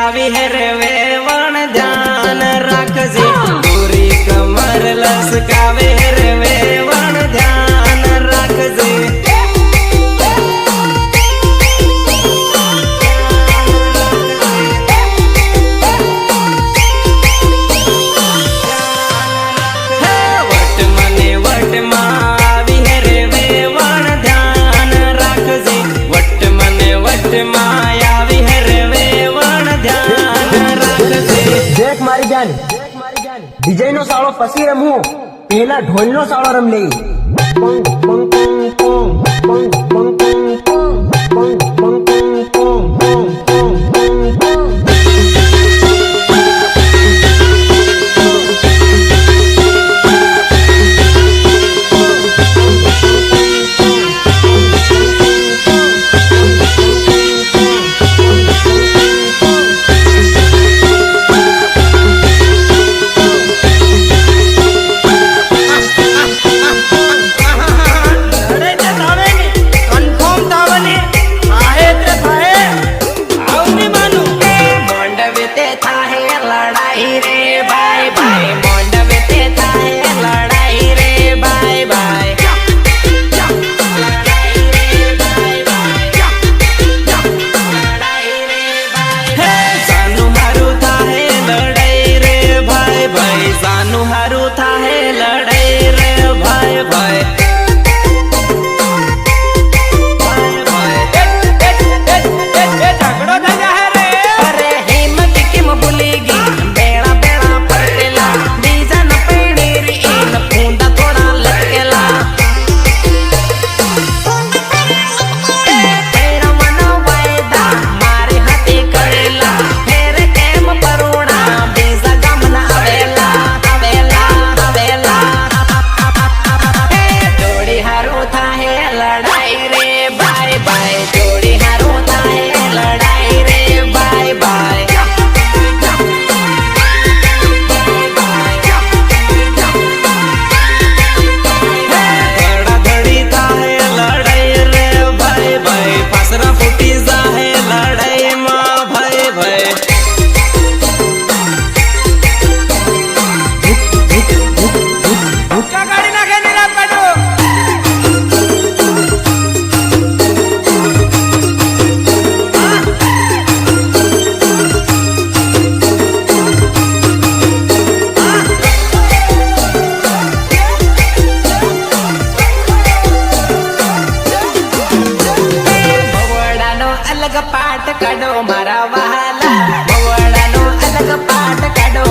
આવી હે રે વેવણ ધ્યાન રાખજે પૂરી કમર લસકાવે રે વેવણ ધ્યાન રાખજે विजय नो साड़ो पसी रमू पहला ढोल नो साड़ो रम ले पंग पंग पंग पंग पंग पंग पंग पंग पंग पंग पंग पंग પાઠ કાઢો મારા વહાલા ભવડાનો અલગ પાઠ કાઢો